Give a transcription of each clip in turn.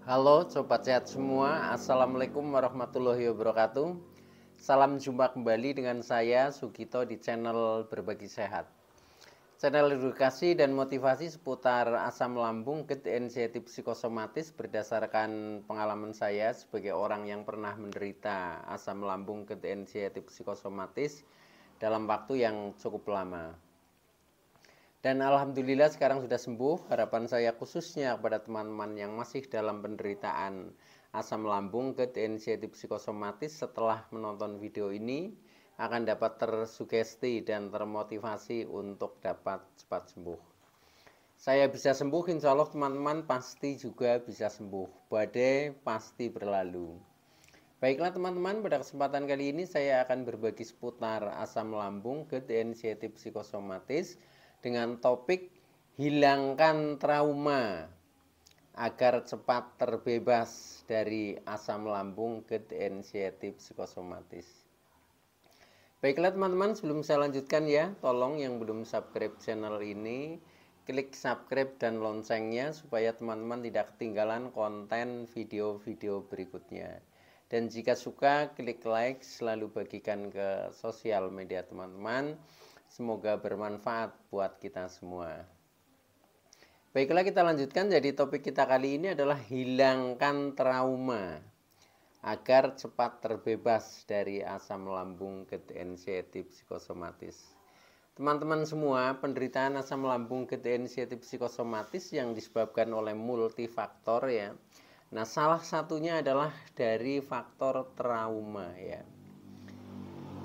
Halo Sobat Sehat semua, Assalamualaikum warahmatullahi wabarakatuh. Salam jumpa kembali dengan saya Sugito di channel Berbagi Sehat. Channel edukasi dan motivasi seputar asam lambung, GERD, anxiety psikosomatis berdasarkan pengalaman saya sebagai orang yang pernah menderita asam lambung, GERD, anxiety psikosomatis dalam waktu yang cukup lama. Dan alhamdulillah sekarang sudah sembuh. Harapan saya khususnya kepada teman-teman yang masih dalam penderitaan asam lambung, GERD, anxiety psikosomatis setelah menonton video ini akan dapat tersugesti dan termotivasi untuk dapat cepat sembuh. Saya bisa sembuh, insya Allah teman-teman pasti juga bisa sembuh. Badai pasti berlalu. Baiklah teman-teman, pada kesempatan kali ini saya akan berbagi seputar asam lambung, GERD, anxiety psikosomatis dengan topik hilangkan trauma agar cepat terbebas dari asam lambung, GERD, anxiety psikosomatis. Baiklah teman-teman, sebelum saya lanjutkan ya, tolong yang belum subscribe channel ini klik subscribe dan loncengnya supaya teman-teman tidak ketinggalan konten video-video berikutnya. Dan jika suka, klik like, selalu bagikan ke sosial media teman-teman. Semoga bermanfaat buat kita semua. Baiklah kita lanjutkan, jadi topik kita kali ini adalah hilangkan trauma agar cepat terbebas dari asam lambung, GERD, anxiety psikosomatis. Teman-teman semua, penderitaan asam lambung, GERD, anxiety psikosomatis yang disebabkan oleh multifaktor ya. Nah, salah satunya adalah dari faktor trauma ya.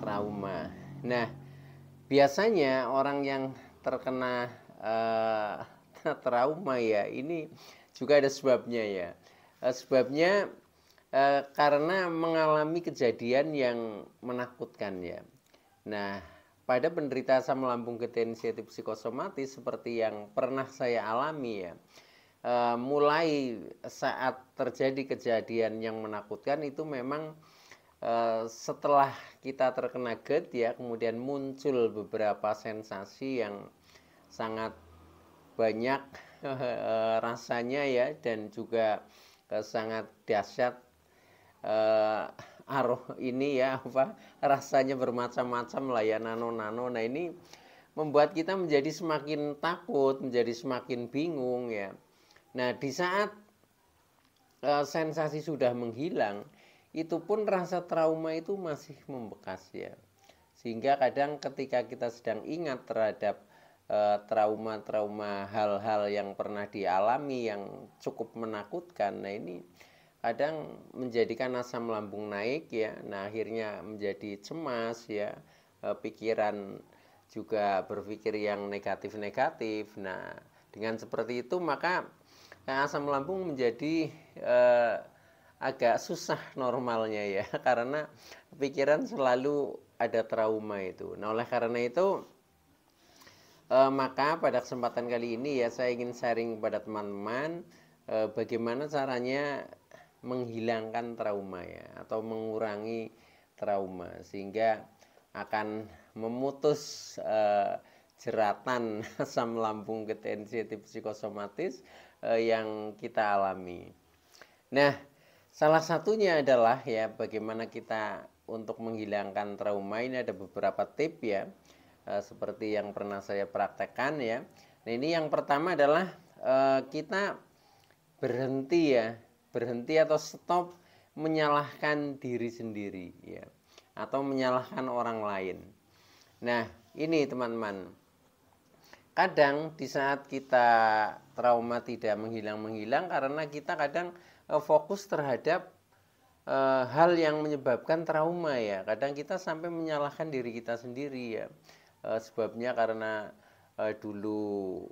Trauma. Nah, biasanya orang yang terkena trauma ya, ini juga ada sebabnya ya. Sebabnya karena mengalami kejadian yang menakutkan ya. Nah, pada penderita asam lambung, GERD, anxiety psikosomatis seperti yang pernah saya alami ya, mulai saat terjadi kejadian yang menakutkan itu memang setelah kita terkena GERD ya, kemudian muncul beberapa sensasi yang sangat banyak rasanya ya, dan juga sangat dahsyat aroh ini ya, apa rasanya bermacam-macam lah ya, nano-nano. Nah, ini membuat kita menjadi semakin takut, menjadi semakin bingung ya. Nah, di saat sensasi sudah menghilang, itu pun rasa trauma itu masih membekas ya. Sehingga kadang ketika kita sedang ingat terhadap trauma-trauma hal-hal yang pernah dialami yang cukup menakutkan, nah ini kadang menjadikan asam lambung naik ya. Nah, akhirnya menjadi cemas ya, pikiran juga berpikir yang negatif-negatif. Nah, dengan seperti itu maka asam lambung menjadi agak susah normalnya ya karena pikiran selalu ada trauma itu. Nah, oleh karena itu maka pada kesempatan kali ini ya saya ingin sharing kepada teman-teman bagaimana caranya menghilangkan trauma ya, atau mengurangi trauma sehingga akan memutus jeratan asam lambung, GERD, anxiety psikosomatis yang kita alami. Nah, salah satunya adalah ya bagaimana kita untuk menghilangkan trauma. Ini ada beberapa tips ya, seperti yang pernah saya praktekkan ya. Nah, ini yang pertama adalah kita berhenti ya, berhenti atau stop menyalahkan diri sendiri ya, atau menyalahkan orang lain. Nah, ini teman-teman, kadang di saat kita trauma tidak menghilang-menghilang karena kita kadang fokus terhadap hal yang menyebabkan trauma ya. Kadang kita sampai menyalahkan diri kita sendiri ya. Sebabnya karena dulu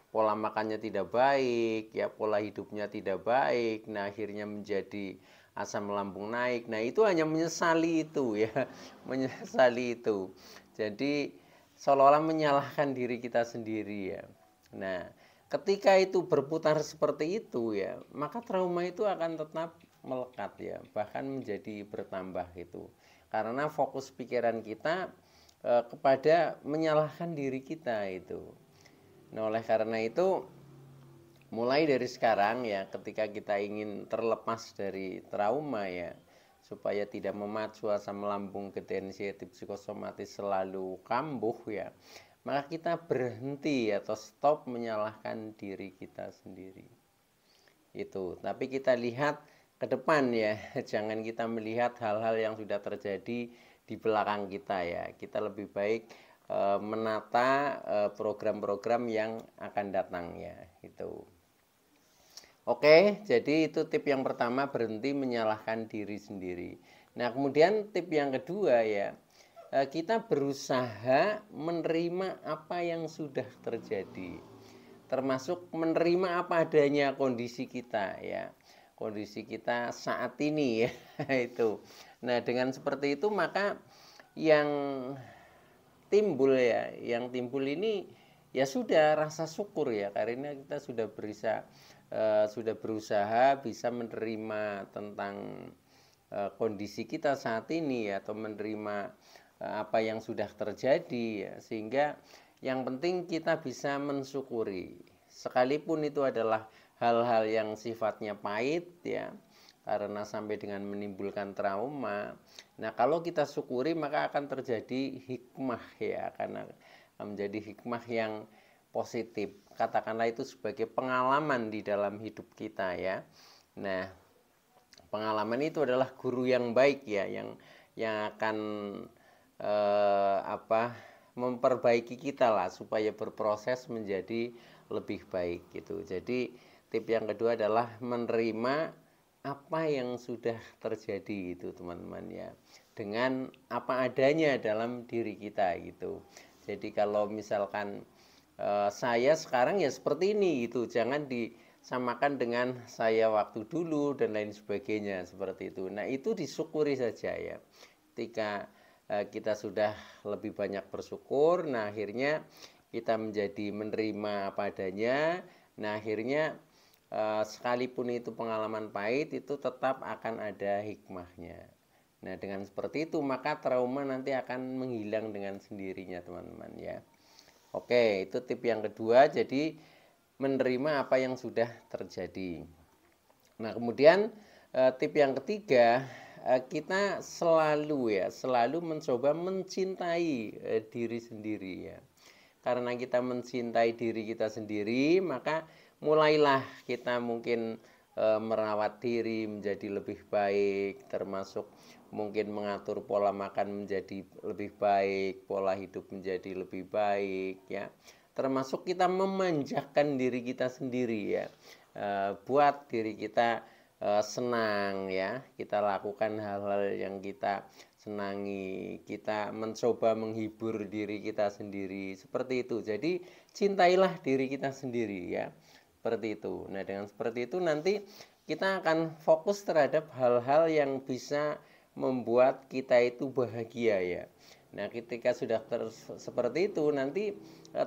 pola makannya tidak baik ya, pola hidupnya tidak baik. Nah, akhirnya menjadi asam lambung naik. Nah, itu hanya menyesali itu ya. Menyesali itu. Jadi seolah-olah menyalahkan diri kita sendiri ya. Nah, ketika itu berputar seperti itu ya, maka trauma itu akan tetap melekat ya, bahkan menjadi bertambah itu. Karena fokus pikiran kita kepada menyalahkan diri kita itu. Nah, oleh karena itu mulai dari sekarang ya, ketika kita ingin terlepas dari trauma ya, supaya tidak memacu asam lambung, ketensiatif psikosomatis selalu kambuh ya, maka kita berhenti atau stop menyalahkan diri kita sendiri. Itu, tapi kita lihat ke depan ya, jangan kita melihat hal-hal yang sudah terjadi di belakang kita ya. Kita lebih baik menata program-program yang akan datang ya, itu. Oke, jadi itu tip yang pertama, berhenti menyalahkan diri sendiri. Nah, kemudian tip yang kedua ya, kita berusaha menerima apa yang sudah terjadi. Termasuk menerima apa adanya kondisi kita ya. Kondisi kita saat ini ya, itu. Nah, dengan seperti itu maka yang timbul ya, yang timbul ini ya sudah rasa syukur ya, karena kita sudah berusaha bisa menerima tentang kondisi kita saat ini ya, atau menerima apa yang sudah terjadi ya, sehingga yang penting kita bisa mensyukuri sekalipun itu adalah hal-hal yang sifatnya pahit ya, karena sampai dengan menimbulkan trauma. Nah, kalau kita syukuri maka akan terjadi hikmah ya, karena menjadi hikmah yang positif. Katakanlah itu sebagai pengalaman di dalam hidup kita ya. Nah, pengalaman itu adalah guru yang baik ya, yang akan memperbaiki kita lah supaya berproses menjadi lebih baik gitu. Jadi tip yang kedua adalah menerima apa yang sudah terjadi gitu teman-teman ya, dengan apa adanya dalam diri kita gitu. Jadi kalau misalkan saya sekarang ya seperti ini gitu, jangan disamakan dengan saya waktu dulu dan lain sebagainya seperti itu. Nah, itu disyukuri saja ya. Ketika kita sudah lebih banyak bersyukur, nah akhirnya kita menjadi menerima apa adanya. Nah, akhirnya sekalipun itu pengalaman pahit, itu tetap akan ada hikmahnya. Nah, dengan seperti itu maka trauma nanti akan menghilang dengan sendirinya teman-teman ya. Oke, itu tip yang kedua, jadi menerima apa yang sudah terjadi. Nah, kemudian tip yang ketiga, kita selalu mencoba mencintai diri sendiri ya. Karena kita mencintai diri kita sendiri, maka mulailah kita mungkin merawat diri menjadi lebih baik, termasuk mungkin mengatur pola makan menjadi lebih baik, pola hidup menjadi lebih baik ya. Termasuk kita memanjakan diri kita sendiri ya, buat diri kita senang ya, kita lakukan hal-hal yang kita senangi, kita mencoba menghibur diri kita sendiri seperti itu. Jadi cintailah diri kita sendiri ya, seperti itu. Nah, dengan seperti itu nanti kita akan fokus terhadap hal-hal yang bisa membuat kita itu bahagia ya. Nah, ketika sudah seperti itu nanti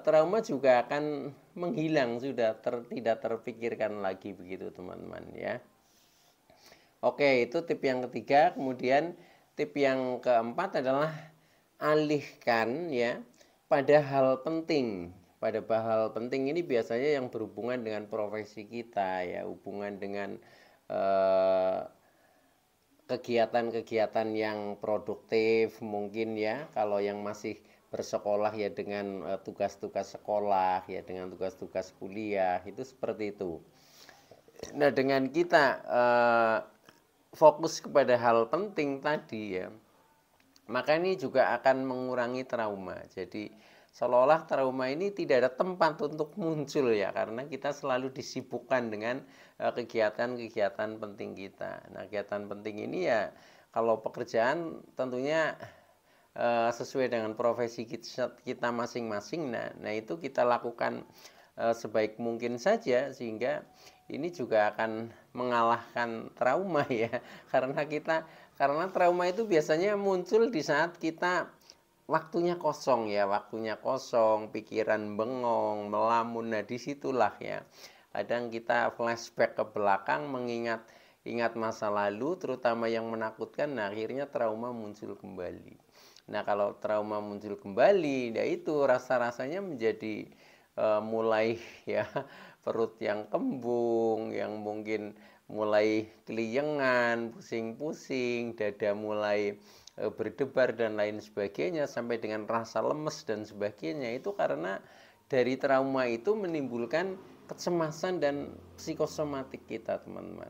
trauma juga akan menghilang, sudah tidak terpikirkan lagi begitu teman-teman ya. Oke, itu tip yang ketiga. Kemudian tip yang keempat adalah alihkan ya pada hal penting. Pada hal penting ini biasanya yang berhubungan dengan profesi kita ya, hubungan dengan kegiatan-kegiatan yang produktif mungkin ya. Kalau yang masih bersekolah ya dengan tugas-tugas sekolah ya, dengan tugas-tugas kuliah, itu seperti itu. Nah, dengan kita fokus kepada hal penting tadi ya, maka ini juga akan mengurangi trauma. Jadi seolah-olah trauma ini tidak ada tempat untuk muncul ya, karena kita selalu disibukkan dengan kegiatan-kegiatan penting kita. Nah, kegiatan penting ini ya, kalau pekerjaan tentunya sesuai dengan profesi kita masing-masing. Nah itu kita lakukan sebaik mungkin saja, sehingga ini juga akan mengalahkan trauma ya, karena trauma itu biasanya muncul di saat kita waktunya kosong ya, waktunya kosong, pikiran bengong, melamun. Nah, disitulah ya kadang kita flashback ke belakang, ingat masa lalu terutama yang menakutkan. Nah, akhirnya trauma muncul kembali. Nah, kalau trauma muncul kembali, ya itu rasa-rasanya menjadi mulai ya perut yang kembung, yang mungkin mulai keliengan, pusing-pusing, dada mulai berdebar dan lain sebagainya, sampai dengan rasa lemes dan sebagainya, itu karena dari trauma itu menimbulkan kecemasan dan psikosomatik kita, teman-teman.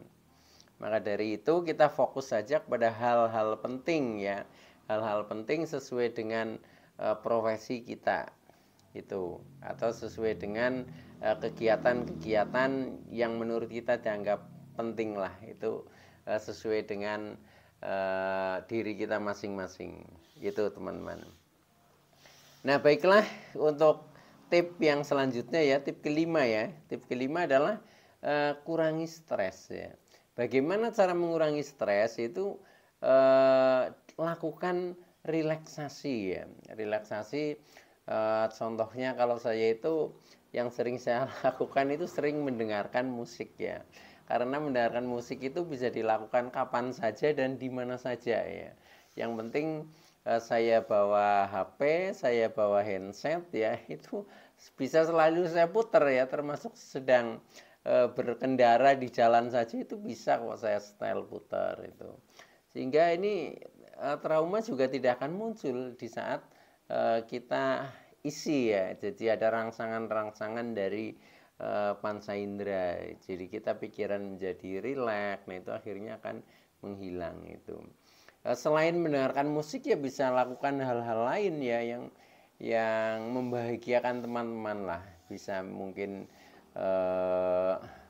Maka dari itu kita fokus saja kepada hal-hal penting ya, hal-hal penting sesuai dengan profesi kita itu, atau sesuai dengan kegiatan-kegiatan yang menurut kita dianggap penting lah, itu sesuai dengan diri kita masing-masing gitu, teman-teman. Nah, baiklah, untuk tip yang selanjutnya ya, tip kelima ya. Tip kelima adalah kurangi stres ya. Bagaimana cara mengurangi stres itu, lakukan relaksasi ya. Relaksasi, contohnya kalau saya itu yang sering saya lakukan itu sering mendengarkan musik ya. Karena mendengarkan musik itu bisa dilakukan kapan saja dan di mana saja ya. Yang penting saya bawa HP, saya bawa handset ya, itu bisa selalu saya putar ya, termasuk sedang berkendara di jalan saja itu bisa kok saya setel putar itu. Sehingga ini trauma juga tidak akan muncul di saat kita isi ya. Jadi ada rangsangan-rangsangan dari panca indera. Jadi kita pikiran menjadi rileks. Nah, itu akhirnya akan menghilang itu. Selain mendengarkan musik ya bisa lakukan hal-hal lain ya yang membahagiakan teman-teman lah. Bisa mungkin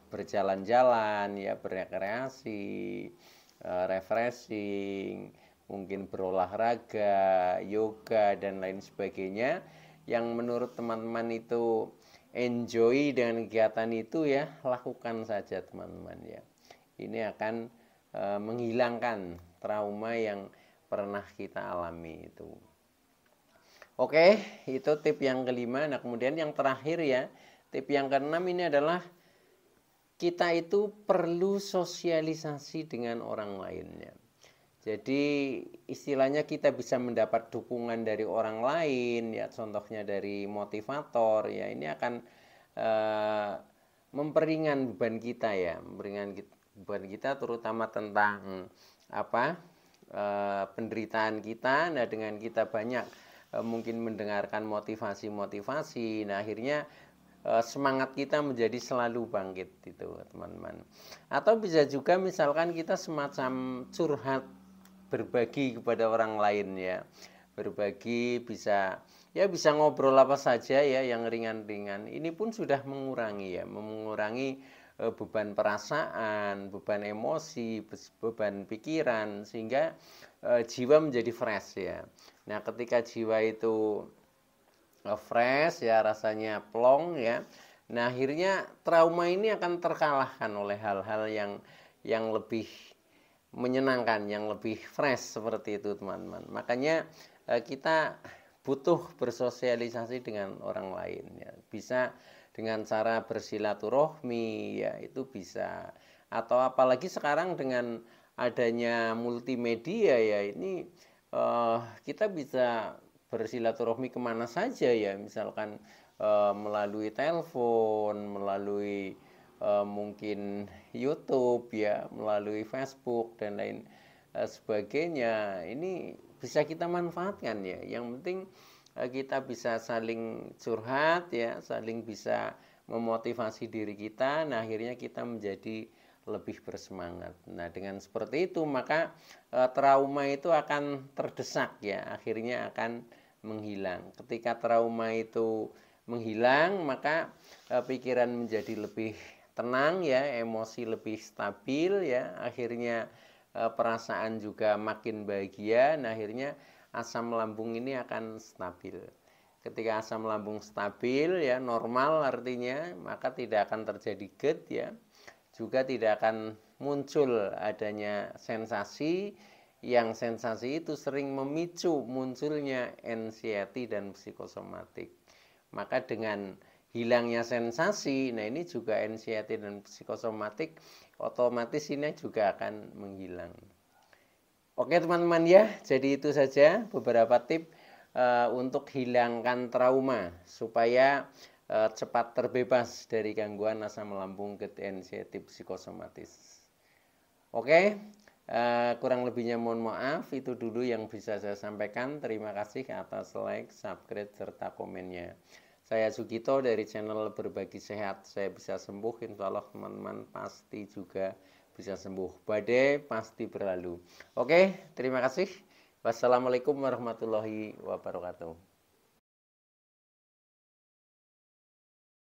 berjalan-jalan ya, berrekreasi, refreshing, mungkin berolahraga, yoga dan lain sebagainya yang menurut teman-teman itu enjoy dengan kegiatan itu ya, lakukan saja teman-teman ya. Ini akan menghilangkan trauma yang pernah kita alami itu. Oke, itu tip yang kelima. Nah, kemudian yang terakhir ya, tip yang keenam ini adalah kita itu perlu sosialisasi dengan orang lainnya. Jadi istilahnya kita bisa mendapat dukungan dari orang lain ya, contohnya dari motivator ya, ini akan memperingan beban kita ya, memperingan beban kita terutama tentang penderitaan kita. Nah, dengan kita banyak mungkin mendengarkan motivasi-motivasi, nah akhirnya semangat kita menjadi selalu bangkit itu, teman-teman. Atau bisa juga misalkan kita semacam curhat, berbagi kepada orang lain ya. Berbagi bisa ngobrol apa saja ya yang ringan-ringan. Ini pun sudah mengurangi ya, mengurangi beban perasaan, beban emosi, beban pikiran, sehingga jiwa menjadi fresh ya. Nah, ketika jiwa itu fresh ya, rasanya plong ya, nah akhirnya trauma ini akan terkalahkan oleh hal-hal yang lebih menyenangkan, yang lebih fresh seperti itu, teman-teman. Makanya kita butuh bersosialisasi dengan orang lain ya. Bisa dengan cara bersilaturahmi ya, itu bisa. Atau apalagi sekarang dengan adanya multimedia ya, ini kita bisa bersilaturahmi kemana saja ya, misalkan melalui telepon, melalui mungkin YouTube ya, melalui Facebook dan lain sebagainya. Ini bisa kita manfaatkan ya. Yang penting kita bisa saling curhat ya, saling bisa memotivasi diri kita. Nah, akhirnya kita menjadi lebih bersemangat. Nah, dengan seperti itu maka trauma itu akan terdesak ya, akhirnya akan menghilang. Ketika trauma itu menghilang, maka pikiran menjadi lebih tenang ya, emosi lebih stabil ya, akhirnya perasaan juga makin bahagia. Nah, akhirnya asam lambung ini akan stabil. Ketika asam lambung stabil ya, normal artinya, maka tidak akan terjadi GERD ya, juga tidak akan muncul adanya sensasi, yang sensasi itu sering memicu munculnya anxiety dan psikosomatik. Maka dengan hilangnya sensasi, nah ini juga anxiety dan psikosomatik otomatis ini juga akan menghilang. Oke teman-teman ya, jadi itu saja beberapa tip untuk hilangkan trauma supaya cepat terbebas dari gangguan asam lambung, anxiety psikosomatis. Oke, kurang lebihnya mohon maaf. Itu dulu yang bisa saya sampaikan. Terima kasih atas like, subscribe, serta komennya. Saya Sugito dari channel Berbagi Sehat. Saya bisa sembuh, insya Allah teman-teman pasti juga bisa sembuh. Badai pasti berlalu. Oke, terima kasih. Wassalamualaikum warahmatullahi wabarakatuh.